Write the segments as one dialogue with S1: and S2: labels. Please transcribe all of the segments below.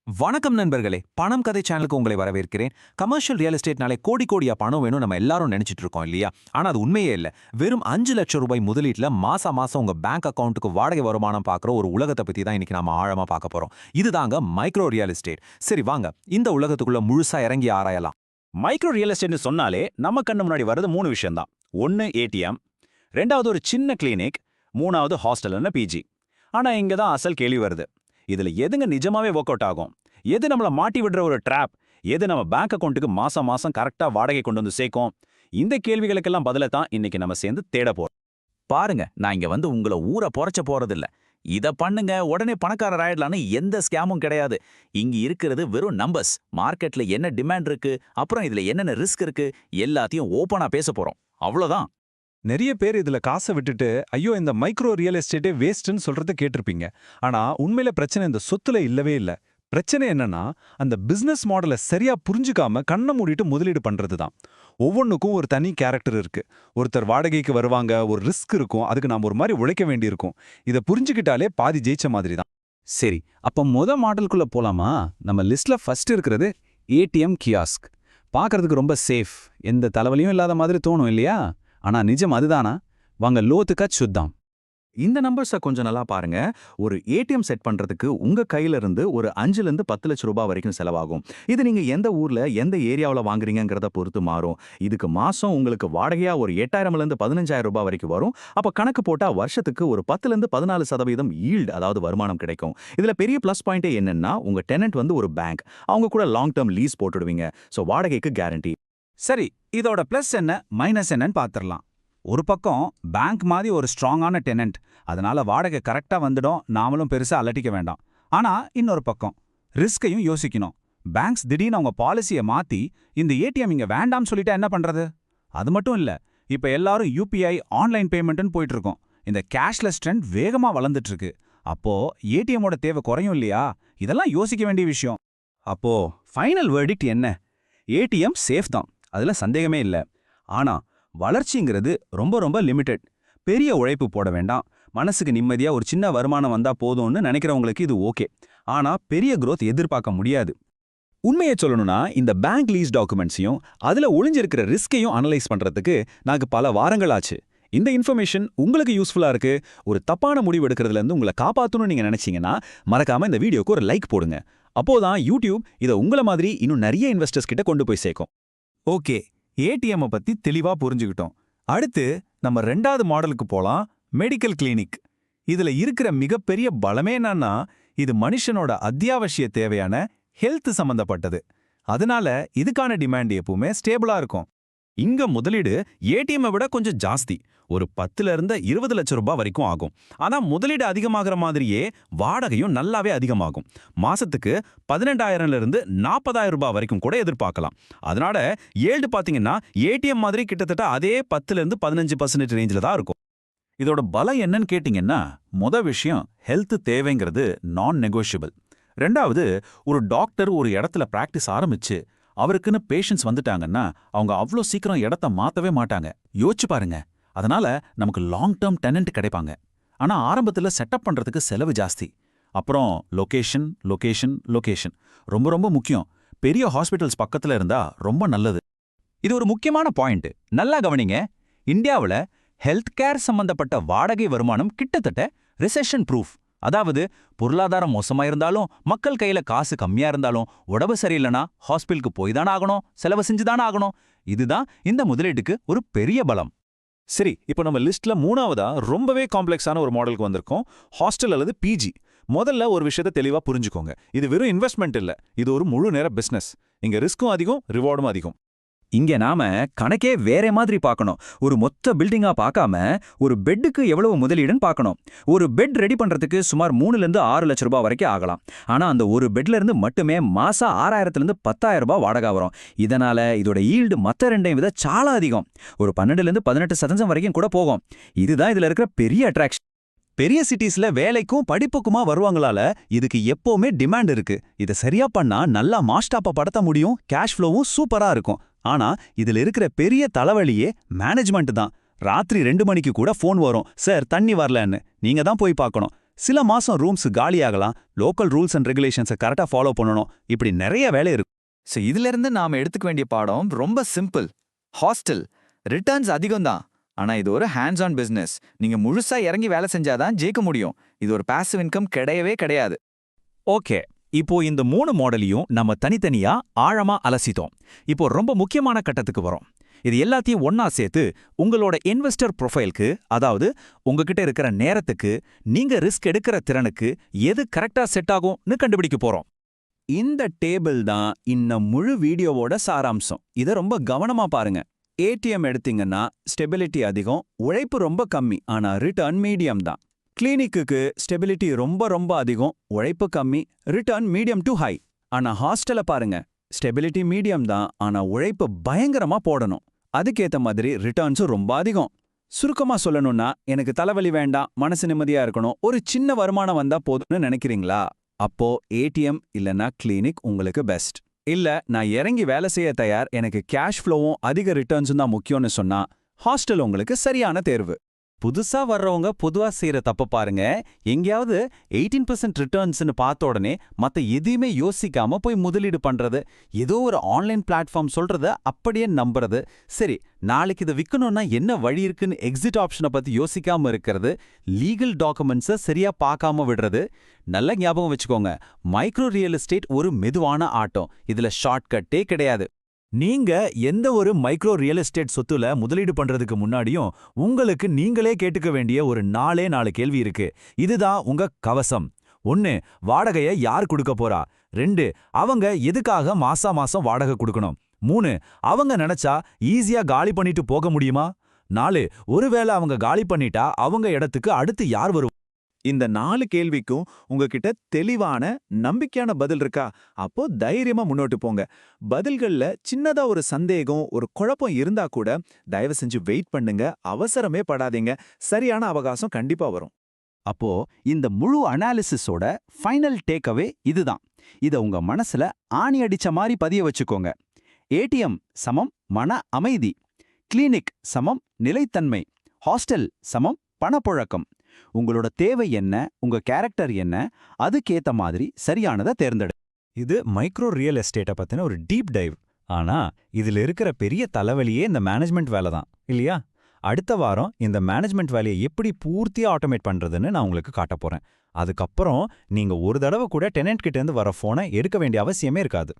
S1: வணக்கம் நண்பர்களே, பணம் கதை சேனலுக்கு உங்களை வரவேற்கிறேன். கமர்ஷியல் ரியல் எஸ்டேட்னாலே கோடி கோடியா பணம் வேணும் நம்ம எல்லாரும் நினைச்சிட்டு இருக்கோம் இல்லையா? ஆனா அது உண்மையே இல்ல. வெறும் 5 லட்சம் ரூபாய் முதலீட்டுல மாசம் உங்க பேங்க் அக்கவுண்ட்டுக்கு வாடகை வருமானம் பார்க்குற ஒரு உலகத்தை பத்தி தான் இன்னைக்கு நாம ஆழமா பார்க்க போறோம். இதுதாங்க மைக்ரோ ரியல் எஸ்டேட். சரி வாங்க, இந்த உலகத்துக்குள்ள முழுசா இறங்கி ஆராயலாம்.
S2: மைக்ரோ ரியல் எஸ்டேட்னு சொன்னாலே நம்ம கண்ணு முன்னாடி வரது 3 விஷயம் தான். ஒன்னு ஏடிஎம், ரெண்டாவது ஒரு சின்ன கிளினிக், மூணாவது ஹாஸ்டல்னு பிஜி. ஆனா இங்க தான் அசல் கேள்வி வருது. இதுல எதுங்க நிஜமாவே ஒர்க் அவுட் ஆகும்? எது நம்மள மாட்டி விடுற ஒரு ட்ராப்? எது நம்ம பேங்க் அக்கவுண்ட்டுக்கு மாசம் மாசம் கரெக்டா வாடகை கொண்டு வந்து சேர்க்கும்? இந்த கேள்விகளுக்கெல்லாம் பதில தான் இன்னைக்கு நம்ம சேர்ந்து தேட போறோம்.
S3: பாருங்க, நான் இங்க வந்து உங்களை ஊரை பொறைச்ச போறதில்ல. இத பண்ணுங்க உடனே பணக்காரர் ஆயிடலான்னு எந்த ஸ்கேமும் கிடையாது. இங்க இருக்கிறது வெறும் நம்பர்ஸ். மார்க்கெட்ல என்ன டிமாண்ட் இருக்கு, அப்புறம் இதுல என்னென்ன ரிஸ்க் இருக்கு, எல்லாத்தையும் ஓப்பனா பேச போறோம். அவ்வளவுதான்.
S4: நிறைய பேர் இதுல காசை விட்டுட்டு ஐயோ இந்த மைக்ரோ ரியல் எஸ்டேட்டே வேஸ்ட்னு சொல்றத கேட்டிருப்பீங்க. ஆனா உண்மையில பிரச்சனை இந்த சொத்துல இல்லவே இல்ல. பிரச்சனை என்னன்னா அந்த பிசினஸ் மாடலை சரியா புரிஞ்சுக்காம கண்ணை மூடிட்டு முதலீடு பண்றது தான். ஒவ்வொன்றுக்கும் ஒரு தனி கேரக்டர் இருக்கு. ஒருத்தர் வாடகைக்கு வருவாங்க, ஒரு ரிஸ்க் இருக்கும், அதுக்கு நாம ஒரு மாதிரி உழைக்க வேண்டியிருக்கும். இதை புரிஞ்சுக்கிட்டாலே பாதி ஜெயிச்ச மாதிரி தான்.
S5: சரி, அப்ப மாடலுக்குள்ள போலாமா? நம்ம லிஸ்ட்ல ஃபர்ஸ்ட் இருக்கிறது ஏடிஎம் கியாஸ்க். பார்க்கறதுக்கு ரொம்ப சேஃப், எந்த தலைவலியும் இல்லாத மாதிரி தோணும் இல்லையா? ஆனா நிஜம் அதுதானா? வாங்க லோத்துக்கா சுத்தாம்.
S1: இந்த நம்பர்ஸை கொஞ்சம் நல்லா பாருங்க. ஒரு ஏடிஎம் செட் பண்றதுக்கு உங்க கையில இருந்து ஒரு 5 ல 10 லட்சம் ரூபாய் வரைக்கும் செலவாகும். இது நீங்க எந்த ஊர்ல எந்த ஏரியாவில் வாங்குறீங்கிறத பொறுத்து மாறும். இதுக்கு மாசம் உங்களுக்கு வாடகையா ஒரு 8,000 ல 15,000 ரூபாய் வரைக்கும் வரும். அப்ப கணக்கு போட்டா வருஷத்துக்கு ஒரு 10 ல 14% ஈல்டு, அதாவது வருமானம் கிடைக்கும். இதுல பெரிய பிளஸ் பாயிண்டே என்னன்னா உங்க டெனன்ட் வந்து ஒரு பேங்க். அவங்க கூட லாங் டேர்ம் லீஸ் போட்டுடுவீங்க. ஸோ வாடகைக்கு கேரண்டி.
S5: சரி, இதோட பிளஸ் என்ன மைனஸ் என்னன்னு பார்த்துடலாம். ஒரு பக்கம் பேங்க் மாதிரி ஒரு ஸ்ட்ராங்கான டெனன்ட், அதனால வாடகை கரெக்டா வந்துடும், நாமளும் பெருசா அலட்டிக்க வேண்டாம். ஆனா இன்னொரு பக்கம் ரிஸ்கையும் யோசிக்கணும். பேங்க்ஸ் திடீர்னு அவங்க பாலிசியை மாத்தி இந்த ஏடிஎம் இங்க வேண்டாம்னு சொல்லிட்டா என்ன பண்றது? அது மட்டும் இல்ல, இப்ப எல்லாரும் யூபிஐ ஆன்லைன் பேமெண்ட்னு போயிட்டு இருக்கோம். இந்த கேஷ்லெஸ் ட்ரெண்ட் வேகமா வளர்ந்துட்டு இருக்கு. அப்போ ஏடிஎம்மோட தேவை குறையும் இல்லையா? இதெல்லாம் யோசிக்க வேண்டிய விஷயம்.
S2: அப்போ ஃபைனல் வெர்டிக்ட் என்ன? ஏடிஎம் சேஃப் தான், அதுல சந்தேகமே இல்ல. ஆனா வளர்ச்சிங்கிறது ரொம்ப ரொம்ப லிமிடெட். பெரிய உழைப்பு போட வேண்டாம், மனசுக்கு நிம்மதியா ஒரு சின்ன வருமானம் வந்தா போதும்னு நினைக்கிறவங்களுக்கு இது ஓகே. ஆனா பெரிய growth எதிர்பார்க்க முடியாது. உண்மையை சொல்லணும்னா இந்த பேங்க் லீஸ் டாக்குமெண்ட்ஸையும் அதுல ஒளிஞ்சிருக்கிற ரிஸ்கையும் அனலைஸ் பண்றதுக்கு நாங்க பல வாரங்கள் ஆச்சு. இந்த இன்ஃபர்மேஷன் உங்களுக்கு யூஸ்ஃபுல்லா இருக்கு, ஒரு தப்பான முடிவு எடுக்கிறதுல இருந்து உங்களை காப்பாற்றணும்னு நீங்க நினைச்சீங்கன்னா மறக்காம இந்த வீடியோக்கு ஒரு லைக் போடுங்க. அப்போதான் யூடியூப் இதை உங்களை மாதிரி இன்னும் நிறைய இன்வெஸ்டர்ஸ் கிட்ட கொண்டு போய் சேர்க்கும்.
S1: ஓகே, ஏடிஎம் பத்தி தெளிவா புரிஞ்சுக்கிட்டோம். அடுத்து நம்ம 2வது மாடலுக்கு போலாம், மெடிக்கல் கிளினிக். இதுல இருக்கிற மிகப்பெரிய பலமே என்னன்னா இது மனுஷனோட அத்தியாவசிய தேவையான ஹெல்த் சம்பந்தப்பட்டது. அதனால இதுக்கான டிமாண்ட் எப்பவுமே ஸ்டேபிளா இருக்கும். இங்க முதலீடு ஏடிஎம் விட கொஞ்சம் ஜாஸ்தி, ஒரு 10 ல இருந்து 20 லட்சம் ரூபாய் வரைக்கும் ஆகும். ஆனா முதலீடு அதிகமாகிற மாதிரியே வாடகையும் நல்லாவே அதிகமாகும். மாசத்துக்கு 12,000 ல இருந்து 40,000 ரூபாய் வரைக்கும் கூட எதிர்பார்க்கலாம். அதனால ஏல்டு பாத்தீங்கன்னா ஏடிஎம் மாதிரி கிட்டத்தட்ட அதே 10 ல இருந்து 15% ரேஞ்சில தான் இருக்கும். இதோட பலம் என்னன்னு கேட்டீங்கன்னா, விஷயம் ஹெல்த் தேவைங்கிறது நான் நெகோஷியபிள். ரெண்டாவது, ஒரு டாக்டர் ஒரு இடத்துல பிராக்டிஸ் ஆரம்பிச்சு அவருக்குன்னு பேஷண்ட்ஸ் வந்துட்டாங்கன்னா அவங்க அவ்வளோ சீக்கிரம் இடத்த மாத்தவே மாட்டாங்க. யோசிச்சு பாருங்க. அதனால நமக்கு லாங் டேர்ம் டெனன்ட் கிடைப்பாங்க. ஆனா ஆரம்பத்துல செட்டப் பண்றதுக்கு செலவு ஜாஸ்தி. அப்புறம் லொகேஷன் லொகேஷன் லொகேஷன் ரொம்ப ரொம்ப முக்கியம். பெரிய ஹாஸ்பிட்டல்ஸ் பக்கத்துல இருந்தா ரொம்ப நல்லது.
S3: இது ஒரு முக்கியமான பாயிண்ட். நல்லா கவனிங்க. இந்தியாவுல ஹெல்த் கேர் சம்பந்தப்பட்ட வாடகை வருமானம் கிட்டத்தட்ட ரிசெஷன் ப்ரூஃப். அதாவது பொருளாதாரம் மோசமா இருந்தாலும், மக்கள் கையில காசு கம்மியா இருந்தாலும், உடம்பு சரியில்லைனா ஹாஸ்பிட்டலுக்கு போய் தானே ஆகணும், செலவு செஞ்சுதானே ஆகணும். இதுதான் இந்த முதலீட்டுக்கு ஒரு பெரிய பலம்.
S2: சரி, இப்போ நம்ம லிஸ்ட்ல 3வதா ரொம்பவே காம்ப்ளெக்ஸான ஒரு மாடலுக்கு வந்திருக்கோம், ஹாஸ்டல் அல்லது பிஜி. முதல்ல ஒரு விஷயத்தை தெளிவா புரிஞ்சுக்கோங்க. இது வெறும் இன்வெஸ்ட்மெண்ட் இல்ல, இது ஒரு முழு நேர பிசினஸ். இங்க ரிஸ்க்கும் அதிகம், ரிவார்டும் அதிகம்.
S3: இங்க நாம கணக்கே வேற மாதிரி பார்க்கணும். ஒரு மொத்த பில்டிங்கா பார்க்காம ஒரு பெட்டுக்கு எவ்வளவு முதலீடுன்னு பார்க்கணும். ஒரு பெட் ரெடி பண்றதுக்கு சுமார் 3 ல இருந்து 6 லட்சம் ரூபாய் வரைக்கும் ஆகலாம். ஆனா அந்த ஒரு பெட்ல இருந்து மட்டுமே மாசம் 6,000 ல இருந்து 10,000 ரூபாய் வாடகை வரும். இதனால இதோட ஈல்டு மத்த ரெண்டையும் விட சால அதிகம். ஒரு 12 ல இருந்து 18% வரைக்கும் கூட போகும். இதுதான் இதுல இருக்கிற பெரிய அட்ராக்ஷன்.
S2: பெரிய சிட்டிஸ்ல வேலைக்கும் படிப்புக்குமா வருவாங்களால இதுக்கு எப்பவுமே டிமாண்ட் இருக்கு. இதை சரியா பண்ணா நல்லா மாஸ்டாப்ப படுத்த முடியும், கேஷ் ஃப்ளோவும் சூப்பரா இருக்கும். ஆனா இதுல இருக்கிற பெரிய தலைவலியே மேனேஜ்மெண்ட் தான். ராத்திரி 2 மணிக்கு கூட ஃபோன் வரும், சார் தண்ணி வரலன்னு. நீங்க தான் போய் பார்க்கணும். சில மாசம் ரூம்ஸ் காலியாகலாம், லோக்கல் ரூல்ஸ் அண்ட் ரெகுலேஷன்ஸை கரெக்டா ஃபாலோ பண்ணணும். இப்படி நிறைய வேலை இருக்கு.
S3: ஸோ இதிலிருந்து நாம எடுத்துக்க வேண்டிய பாடம் ரொம்ப சிம்பிள். ஹாஸ்டல் ரிட்டர்ன்ஸ் அதிகம்தான், ஆனா இது ஒரு ஹேண்ட்ஸ் ஆன் பிசினஸ். நீங்க முழுசா இறங்கி வேலை செஞ்சாதான் ஜெயிக்க முடியும். இது ஒரு பாசிவ் இன்கம் கிடையவே கிடையாது.
S2: ஓகே, இப்போ இந்த 3 மாடலையும் நம்ம தனித்தனியா ஆழமா அலசிட்டோம். இப்போ ரொம்ப முக்கியமான கட்டத்துக்கு வரோம். இது எல்லாத்தையும் ஒண்ணா சேர்த்து உங்களோட இன்வெஸ்டர் ப்ரொஃபைலுக்கு, அதாவது உங்ககிட்ட இருக்கிற நேரத்துக்கு, நீங்க ரிஸ்க் எடுக்கிற திறனுக்கு எது கரெக்டா செட் ஆகும்னு கண்டுபிடிக்க போறோம். இந்த டேபிள் தான் இந்த முழு வீடியோவோட சாராம்சம். இதை ரொம்ப கவனமா பாருங்க. ஏடிஎம் எடுத்தீங்கன்னா ஸ்டெபிலிட்டி அதிகம், உழைப்பு ரொம்ப கம்மி, ஆனா ரிட்டர்ன் மீடியம் தான். கிளினிக்குக்கு ஸ்டெபிலிட்டி ரொம்ப ரொம்ப அதிகம், உழைப்பு கம்மி, ரிட்டர்ன் மீடியம் டு ஹை. ஆனா ஹாஸ்டலை பாருங்க, ஸ்டெபிலிட்டி மீடியம் தான், ஆனா உழைப்பு பயங்கரமா போடணும். அதுக்கேத்த மாதிரி ரிட்டர்ன்ஸும் ரொம்ப அதிகம். சுருக்கமா சொல்லணும்னா, எனக்கு தலைவலி வேண்டாம், மனசு நிம்மதியா இருக்கணும், ஒரு சின்ன வருமானம் வந்தா போதும்னு நினைக்கிறீங்களா? அப்போ ஏடிஎம் இல்லனா கிளினிக் உங்களுக்கு பெஸ்ட். இல்ல நான் இறங்கி வேலை செய்ய தயார், எனக்கு கேஷ் ஃப்ளோவும் அதிக ரிட்டர்ன்ஸும் தான் முக்கியம்னு சொன்னா ஹாஸ்டல் உங்களுக்கு சரியான தேர்வு. புதுசா வர்றவங்க பொதுவா செய்யற தப்ப பாருங்க. எங்கேயாவது 18% ரிட்டர்ன்ஸ்னு பார்த்த உடனே மத்த எதையுமே யோசிக்காம போய் முதலீடு பண்றது, ஏதோ ஒரு ஆன்லைன் பிளாட்ஃபார்ம் சொல்றத அப்படியே நம்புறது, சரி நாளைக்கு இதை விற்கணும்னா என்ன வழி இருக்குன்னு எக்ஸிட் ஆப்ஷனை பத்தி யோசிக்காம இருக்கிறது, லீகல் டாக்குமெண்ட்ஸை சரியா பார்க்காம விடுறது. நல்ல ஞாபகம் வச்சுக்கோங்க, மைக்ரோ ரியல் எஸ்டேட் ஒரு மெதுவான ஆட்டம். இதுல ஷார்ட்கட்டே கிடையாது.
S1: நீங்க எந்த ஒரு மைக்ரோ ரியல் எஸ்டேட் சொத்துல முதலீடு பண்றதுக்கு முன்னாடியும் உங்களுக்கு நீங்களே கேட்டுக்க வேண்டிய ஒரு 4 கேள்வி இருக்கு. இதுதான் உங்க கவசம். 1, வாடகைய யார் கொடுக்க போறா? 2, அவங்க எதுக்காக மாசம் வாடகை கொடுக்கணும்? 3, அவங்க நினைச்சா ஈஸியா காலி பண்ணிட்டு போக முடியுமா? 4, ஒருவேளை அவங்க காலி பண்ணிட்டா அவங்க இடத்துக்கு அடுத்து யார் வருவா? இந்த 4 கேள்விக்கும் உங்ககிட்ட தெளிவான நம்பிக்கையான பதில் இருக்கா? அப்போ தைரியமா முன்னோட்டு போங்க. பதில்கள்ல சின்னதா ஒரு சந்தேகம், ஒரு குழப்பம் இருந்தா கூட தயவு செஞ்சு வெயிட் பண்ணுங்க, அவசரமே படாதீங்க. சரியான அவகாசம் கண்டிப்பா வரும்.
S2: அப்போ இந்த முழு அனாலிசிஸோட ஃபைனல் டேக்அவே இதுதான். இத உங்க மனசுல ஆணி அடிச்ச மாதிரி பதிய வச்சுக்கோங்க. ஏடிஎம் சமம் மன அமைதி, கிளினிக் சமம் நிலைத்தன்மை, ஹாஸ்டல் சமம் பணப்புழக்கம். உங்களோட தேவை என்ன, உங்க கேரக்டர் என்ன, அதுக்கேத்த மாதிரி சரியானதை தேர்ந்தெடு.
S1: இது மைக்ரோ ரியல் எஸ்டேட்டை பத்தின ஒரு டீப் டைவ். ஆனா இதுல இருக்கிற பெரிய தலைவலியே இந்த மேனேஜ்மெண்ட் வேலை தான் இல்லையா? அடுத்த வாரம் இந்த மேனேஜ்மெண்ட் வேலையை எப்படி பூர்த்தியா ஆட்டோமேட் பண்றதுன்னு நான் உங்களுக்கு காட்ட போறேன். அதுக்கப்புறம் நீங்க ஒரு தடவை கூட டெனன்ட் கிட்ட இருந்து வர போனை எடுக்க வேண்டிய அவசியமே இருக்காது.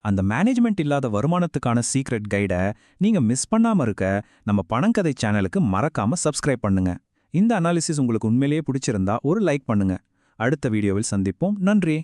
S1: அந்த மேனேஜ்மெண்ட் இல்லாத வருமானத்துக்கான சீக்ரெட் கைடை நீங்க மிஸ் பண்ணாம இருக்க நம்ம பணங்கதை சேனலுக்கு மறக்காம சப்ஸ்கிரைப் பண்ணுங்க. இந்த அனாலிசிஸ் உங்களுக்கு உண்மையிலேயே பிடிச்சிருந்தா ஒரு லைக் பண்ணுங்க. அடுத்த வீடியோவில் சந்திப்போம். நன்றி.